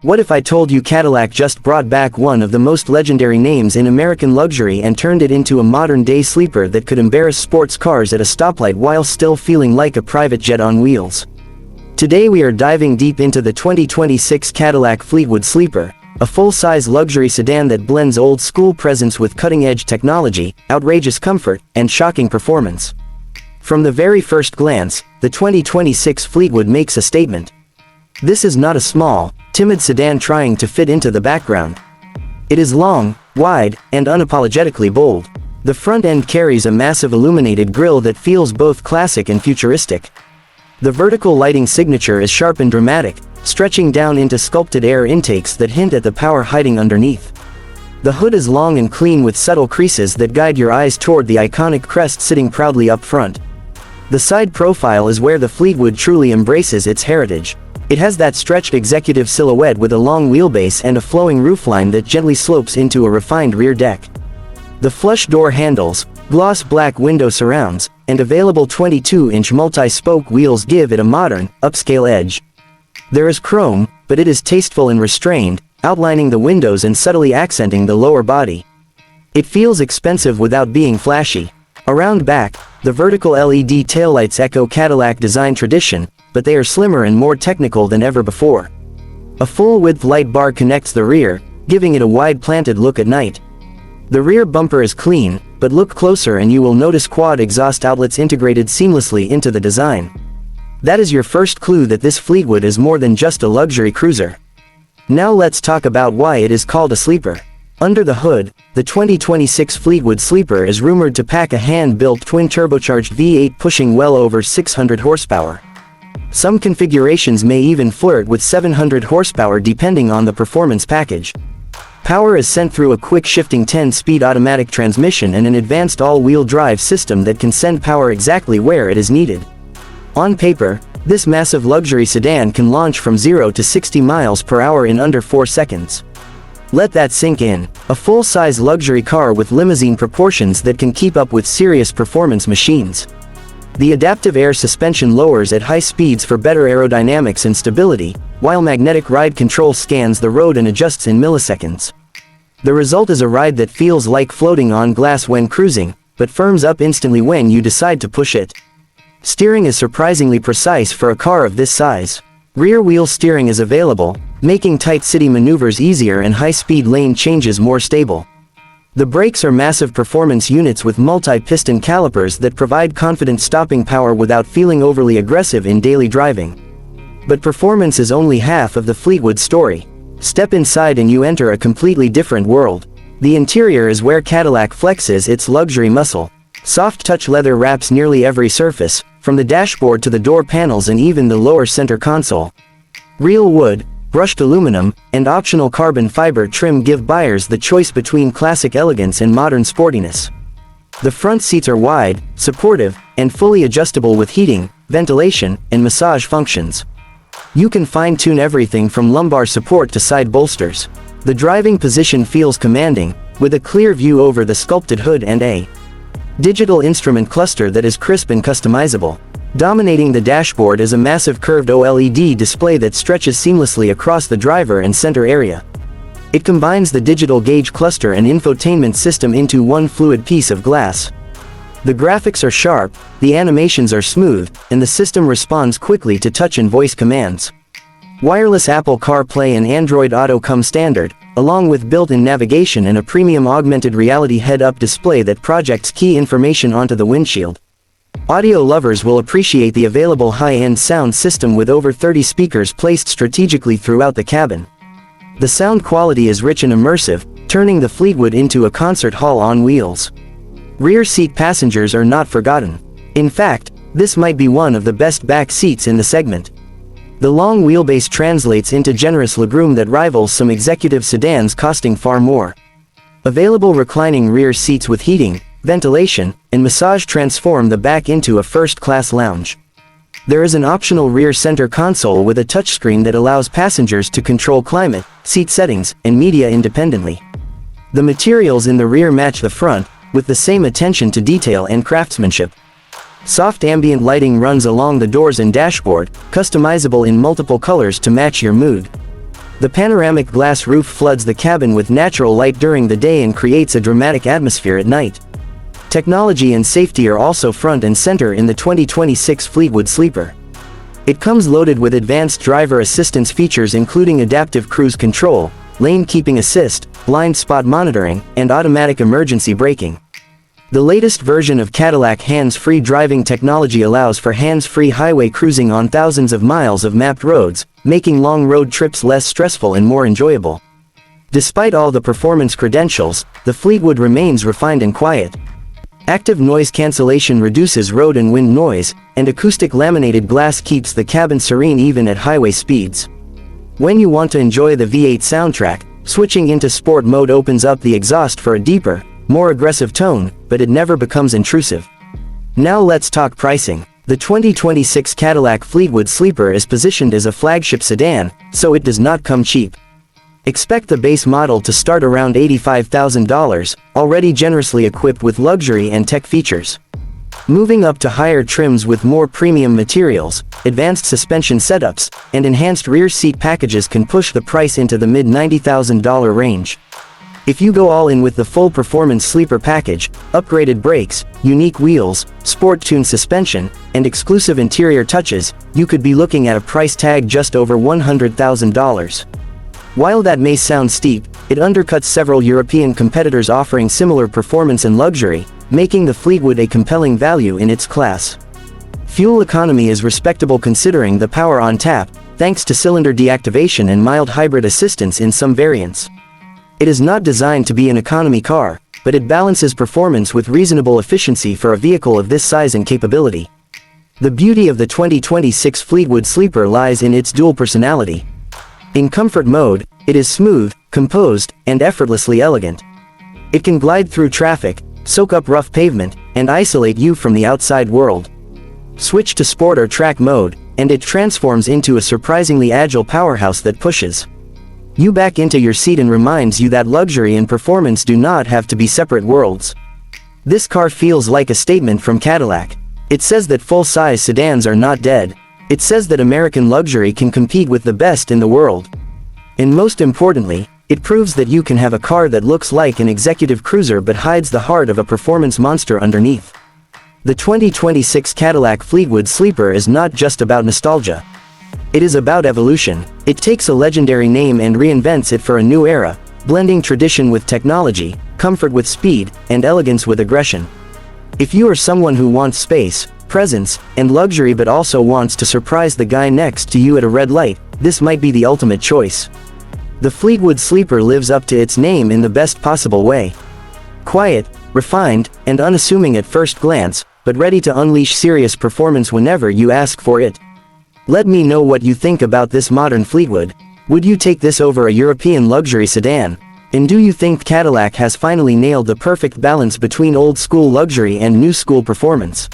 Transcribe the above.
What if I told you Cadillac just brought back one of the most legendary names in American luxury and turned it into a modern-day sleeper that could embarrass sports cars at a stoplight while still feeling like a private jet on wheels? Today we are diving deep into the 2026 Cadillac Fleetwood Sleeper, a full-size luxury sedan that blends old-school presence with cutting-edge technology, outrageous comfort, and shocking performance. From the very first glance, the 2026 Fleetwood makes a statement. This is not a small, timid sedan trying to fit into the background. It is long, wide, and unapologetically bold. The front end carries a massive illuminated grille that feels both classic and futuristic. The vertical lighting signature is sharp and dramatic, stretching down into sculpted air intakes that hint at the power hiding underneath. The hood is long and clean with subtle creases that guide your eyes toward the iconic crest sitting proudly up front. The side profile is where the Fleetwood truly embraces its heritage. It has that stretched executive silhouette with a long wheelbase and a flowing roofline that gently slopes into a refined rear deck. The flush door handles, gloss black window surrounds, and available 22-inch multi-spoke wheels give it a modern, upscale edge. There is chrome, but it is tasteful and restrained, outlining the windows and subtly accenting the lower body. It feels expensive without being flashy. Around back, the vertical LED taillights echo Cadillac design tradition, but they are slimmer and more technical than ever before. A full-width light bar connects the rear, giving it a wide planted look at night. The rear bumper is clean, but look closer and you will notice quad exhaust outlets integrated seamlessly into the design. That is your first clue that this Fleetwood is more than just a luxury cruiser. Now let's talk about why it is called a sleeper. Under the hood, the 2026 Fleetwood Sleeper is rumored to pack a hand-built twin-turbocharged V8 pushing well over 600 horsepower. Some configurations may even flirt with 700 horsepower depending on the performance package. Power is sent through a quick-shifting 10-speed automatic transmission and an advanced all-wheel drive system that can send power exactly where it is needed. On paper, this massive luxury sedan can launch from 0 to 60 miles per hour in under 4 seconds. Let that sink in. A full-size luxury car with limousine proportions that can keep up with serious performance machines. The adaptive air suspension lowers at high speeds for better aerodynamics and stability, while magnetic ride control scans the road and adjusts in milliseconds. The result is a ride that feels like floating on glass when cruising, but firms up instantly when you decide to push it. Steering is surprisingly precise for a car of this size. Rear-wheel steering is available, making tight city maneuvers easier and high-speed lane changes more stable. The brakes are massive performance units with multi-piston calipers that provide confident stopping power without feeling overly aggressive in daily driving. But performance is only half of the Fleetwood story. Step inside and you enter a completely different world. The interior is where Cadillac flexes its luxury muscle. Soft touch leather wraps nearly every surface, from the dashboard to the door panels and even the lower center console. Real wood, brushed aluminum, and optional carbon fiber trim give buyers the choice between classic elegance and modern sportiness. The front seats are wide, supportive, and fully adjustable with heating, ventilation, and massage functions. You can fine-tune everything from lumbar support to side bolsters. The driving position feels commanding, with a clear view over the sculpted hood and a digital instrument cluster that is crisp and customizable. Dominating the dashboard is a massive curved OLED display that stretches seamlessly across the driver and center area. It combines the digital gauge cluster and infotainment system into one fluid piece of glass. The graphics are sharp, the animations are smooth, and the system responds quickly to touch and voice commands. Wireless Apple CarPlay and Android Auto come standard, along with built-in navigation and a premium augmented reality head-up display that projects key information onto the windshield. Audio lovers will appreciate the available high-end sound system with over 30 speakers placed strategically throughout the cabin. The sound quality is rich and immersive, turning the Fleetwood into a concert hall on wheels. Rear seat passengers are not forgotten. In fact, this might be one of the best back seats in the segment. The long wheelbase translates into generous legroom that rivals some executive sedans costing far more. Available reclining rear seats with heating, ventilation, and massage transform the back into a first-class lounge. There is an optional rear center console with a touchscreen that allows passengers to control climate, seat settings, and media independently. The materials in the rear match the front, with the same attention to detail and craftsmanship. Soft ambient lighting runs along the doors and dashboard, customizable in multiple colors to match your mood. The panoramic glass roof floods the cabin with natural light during the day and creates a dramatic atmosphere at night. Technology and safety are also front and center in the 2026 Fleetwood Sleeper. It comes loaded with advanced driver assistance features including adaptive cruise control, lane keeping assist, blind spot monitoring, and automatic emergency braking. The latest version of Cadillac hands-free driving technology allows for hands-free highway cruising on thousands of miles of mapped roads, making long road trips less stressful and more enjoyable. Despite all the performance credentials, the Fleetwood remains refined and quiet. Active noise cancellation reduces road and wind noise, and acoustic laminated glass keeps the cabin serene even at highway speeds. When you want to enjoy the V8 soundtrack, switching into sport mode opens up the exhaust for a deeper, more aggressive tone, but it never becomes intrusive. Now let's talk pricing. The 2026 Cadillac Fleetwood Sleeper is positioned as a flagship sedan, so it does not come cheap. Expect the base model to start around $85,000, already generously equipped with luxury and tech features. Moving up to higher trims with more premium materials, advanced suspension setups, and enhanced rear seat packages can push the price into the mid-$90,000 range. If you go all in with the full performance sleeper package, upgraded brakes, unique wheels, sport-tuned suspension, and exclusive interior touches, you could be looking at a price tag just over $100,000. While that may sound steep, it undercuts several European competitors offering similar performance and luxury, making the Fleetwood a compelling value in its class. Fuel economy is respectable considering the power on tap, thanks to cylinder deactivation and mild hybrid assistance in some variants. It is not designed to be an economy car, but it balances performance with reasonable efficiency for a vehicle of this size and capability. The beauty of the 2026 Fleetwood Sleeper lies in its dual personality. In comfort mode, it is smooth, composed, and effortlessly elegant. It can glide through traffic, soak up rough pavement, and isolate you from the outside world. Switch to sport or track mode, and it transforms into a surprisingly agile powerhouse that pushes you back into your seat and reminds you that luxury and performance do not have to be separate worlds. This car feels like a statement from Cadillac. It says that full-size sedans are not dead. It says that American luxury can compete with the best in the world. And most importantly, it proves that you can have a car that looks like an executive cruiser but hides the heart of a performance monster underneath. The 2026 Cadillac Fleetwood Sleeper is not just about nostalgia. It is about evolution. It takes a legendary name and reinvents it for a new era, blending tradition with technology, comfort with speed, and elegance with aggression. If you are someone who wants space, presence, and luxury but also wants to surprise the guy next to you at a red light, this might be the ultimate choice. The Fleetwood Sleeper lives up to its name in the best possible way. Quiet, refined, and unassuming at first glance, but ready to unleash serious performance whenever you ask for it. Let me know what you think about this modern Fleetwood. Would you take this over a European luxury sedan? And do you think Cadillac has finally nailed the perfect balance between old-school luxury and new-school performance?